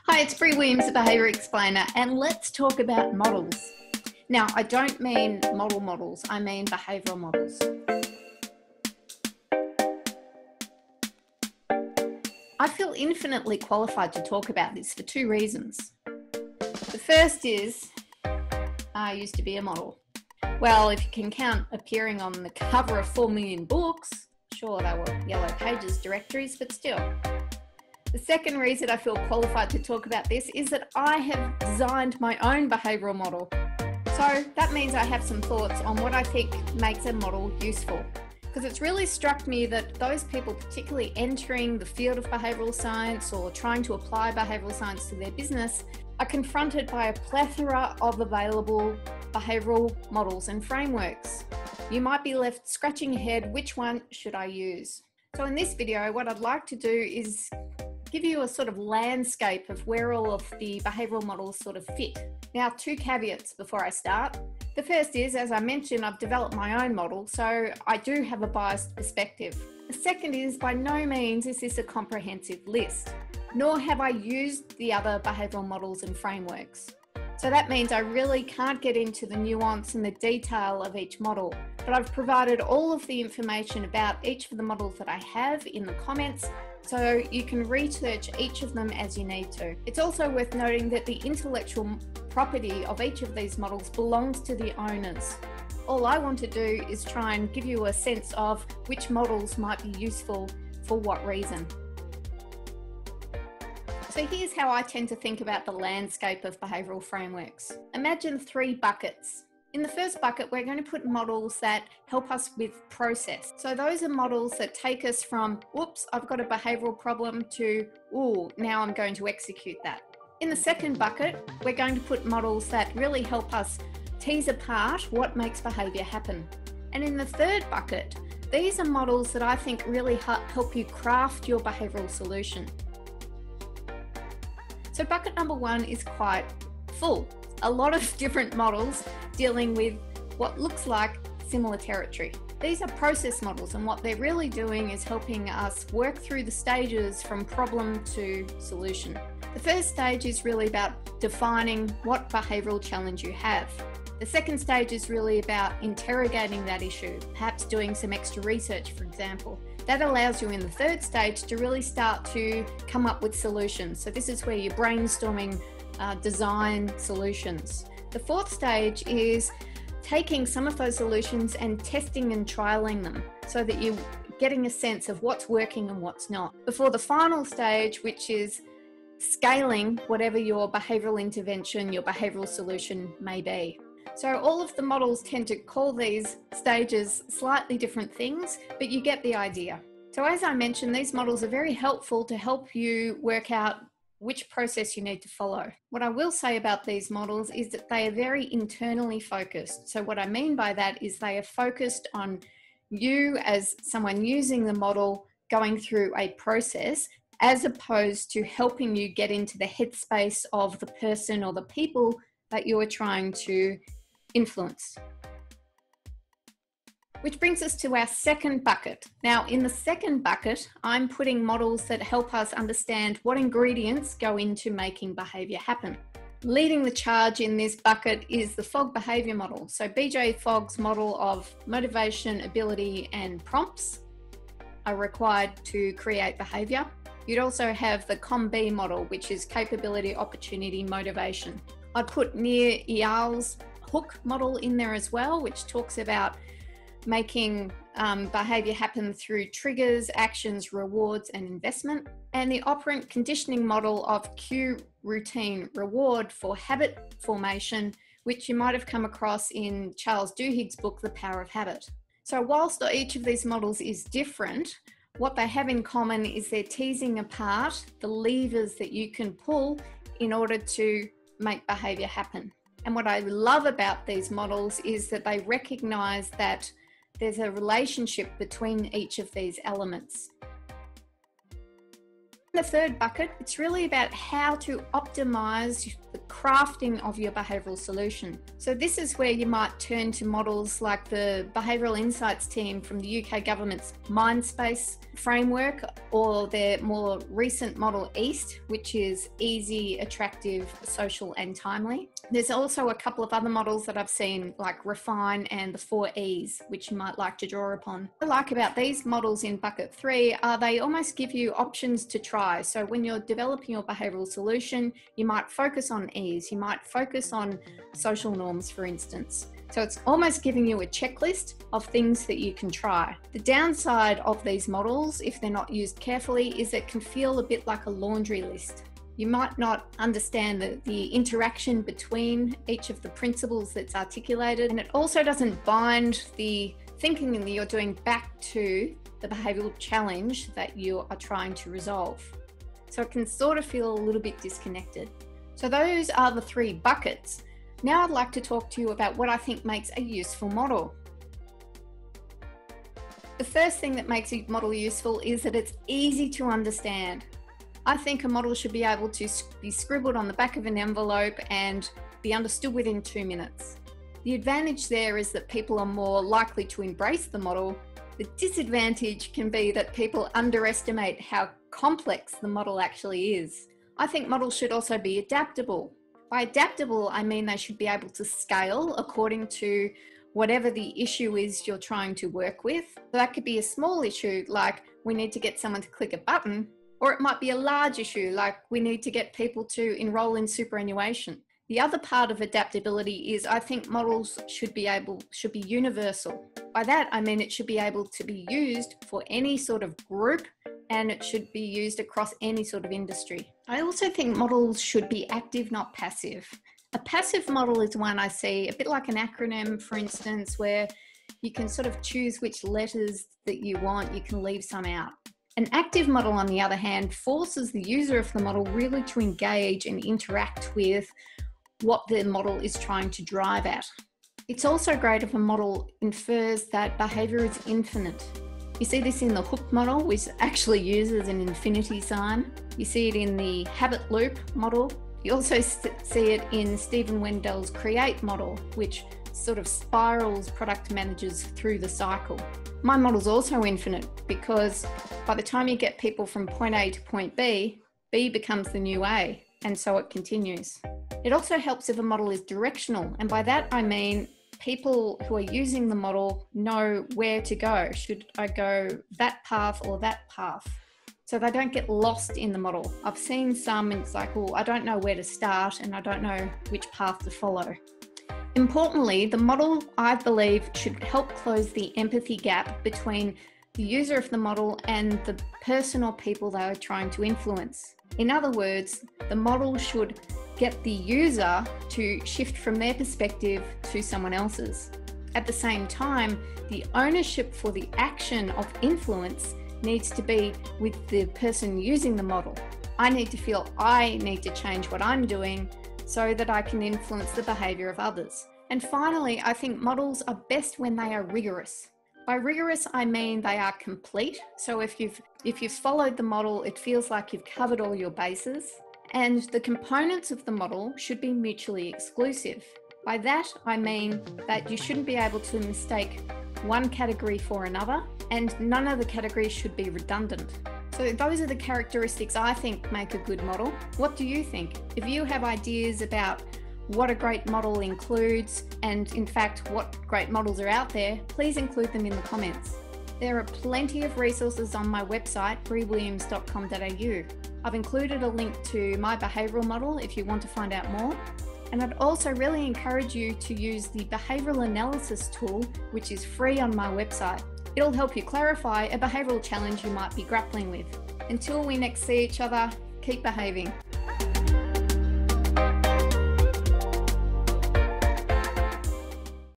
Hi, it's Bri Williams, the Behaviour Explainer, and let's talk about models. Now, I don't mean models, I mean behavioural models. I feel infinitely qualified to talk about this for two reasons. The first is, I used to be a model. Well, if you can count appearing on the cover of 4 million books, sure, they were Yellow Pages directories, but still. The second reason I feel qualified to talk about this is that I have designed my own behavioural model. So that means I have some thoughts on what I think makes a model useful. Because it's really struck me that those people, particularly entering the field of behavioural science or trying to apply behavioural science to their business, are confronted by a plethora of available behavioural models and frameworks. You might be left scratching your head, which one should I use? So in this video, what I'd like to do is give you a sort of landscape of where all of the behavioural models sort of fit. Now, two caveats before I start. The first is, as I mentioned, I've developed my own model, so I do have a biased perspective. The second is, by no means is this a comprehensive list, nor have I used the other behavioural models and frameworks. So that means I really can't get into the nuance and the detail of each model, but I've provided all of the information about each of the models that I have in the comments, so you can research each of them as you need to. It's also worth noting that the intellectual property of each of these models belongs to the owners. All I want to do is try and give you a sense of which models might be useful for what reason. So here's how I tend to think about the landscape of behavioural frameworks. Imagine 3 buckets. In the first bucket, we're going to put models that help us with process. So those are models that take us from, whoops, I've got a behavioural problem, to, ooh, now I'm going to execute that. In the second bucket, we're going to put models that really help us tease apart what makes behaviour happen. And in the third bucket, these are models that I think really help you craft your behavioural solution. So bucket number 1 is quite full. A lot of different models dealing with what looks like similar territory. These are process models, and what they're really doing is helping us work through the stages from problem to solution. The first stage is really about defining what behavioural challenge you have. The second stage is really about interrogating that issue, perhaps doing some extra research, for example. That allows you in the third stage to really start to come up with solutions. So this is where you're brainstorming design solutions. The fourth stage is taking some of those solutions and testing and trialing them so that you're getting a sense of what's working and what's not. Before the final stage, which is scaling whatever your behavioural intervention, your behavioural solution may be. So all of the models tend to call these stages slightly different things, but you get the idea. So as I mentioned, these models are very helpful to help you work out which process you need to follow. What I will say about these models is that they are very internally focused. So what I mean by that is they are focused on you as someone using the model going through a process, as opposed to helping you get into the headspace of the person or the people that you are trying to influence. Which brings us to our second bucket. Now, in the second bucket, I'm putting models that help us understand what ingredients go into making behaviour happen. Leading the charge in this bucket is the Fogg behaviour model. So BJ Fogg's model of motivation, ability, and prompts are required to create behaviour. You'd also have the COM-B model, which is capability, opportunity, motivation. I'd put Nir Eyal's hook model in there as well, which talks about making behaviour happen through triggers, actions, rewards, and investment. And the operant conditioning model of cue, routine, reward for habit formation, which you might have come across in Charles Duhigg's book, The Power of Habit. So whilst each of these models is different, what they have in common is they're teasing apart the levers that you can pull in order to make behaviour happen. And what I love about these models is that they recognise that there's a relationship between each of these elements. In the third bucket, it's really about how to optimise the crafting of your behavioural solution. So this is where you might turn to models like the Behavioural Insights team from the UK government's MINDSPACE framework, or their more recent model EAST, which is easy, attractive, social and timely. There's also a couple of other models that I've seen, like Refine and the 4 E's, which you might like to draw upon. What I like about these models in bucket 3 are they almost give you options to try. So when you're developing your behavioural solution, you might focus on ease, you might focus on social norms, for instance. So it's almost giving you a checklist of things that you can try. The downside of these models, if they're not used carefully, is it can feel a bit like a laundry list. You might not understand the interaction between each of the principles that's articulated, and it also doesn't bind the thinking that you're doing back to the behavioural challenge that you are trying to resolve. So it can sort of feel a little bit disconnected. So those are the 3 buckets. Now I'd like to talk to you about what I think makes a useful model. The first thing that makes a model useful is that it's easy to understand. I think a model should be able to be scribbled on the back of an envelope and be understood within 2 minutes. The advantage there is that people are more likely to embrace the model. The disadvantage can be that people underestimate how complex the model actually is. I think models should also be adaptable. By adaptable, I mean they should be able to scale according to whatever the issue is you're trying to work with. So that could be a small issue, like we need to get someone to click a button, or it might be a large issue, like we need to get people to enroll in superannuation. The other part of adaptability is I think models should be universal. By that, I mean it should be able to be used for any sort of group, and it should be used across any sort of industry. I also think models should be active, not passive. A passive model is one I see a bit like an acronym, for instance, where you can sort of choose which letters that you want, you can leave some out. An active model, on the other hand, forces the user of the model really to engage and interact with what the model is trying to drive at. It's also great if a model infers that behaviour is infinite. You see this in the hook model, which actually uses an infinity sign. You see it in the habit loop model. You also see it in Stephen Wendell's create model, which sort of spirals product managers through the cycle. My model's also infinite because by the time you get people from point A to point B, B becomes the new A, and so it continues. It also helps if a model is directional, and by that I mean people who are using the model know where to go. Should I go that path or that path? So they don't get lost in the model. I've seen some, it's like, oh, I don't know where to start and I don't know which path to follow. Importantly, the model, I believe, should help close the empathy gap between the user of the model and the person or people they are trying to influence. In other words, the model should get the user to shift from their perspective to someone else's. At the same time, the ownership for the action of influence needs to be with the person using the model. I need to feel I need to change what I'm doing so that I can influence the behaviour of others. And finally, I think models are best when they are rigorous. By rigorous, I mean they are complete. So if you've followed the model, it feels like you've covered all your bases. And the components of the model should be mutually exclusive. By that, I mean that you shouldn't be able to mistake one category for another, and none of the categories should be redundant. So those are the characteristics I think make a good model. What do you think? If you have ideas about what a great model includes, and in fact what great models are out there, please include them in the comments. There are plenty of resources on my website, briwilliams.com.au. I've included a link to my behavioural model if you want to find out more. And I'd also really encourage you to use the behavioural analysis tool, which is free on my website. It'll help you clarify a behavioural challenge you might be grappling with. Until we next see each other, keep behaving.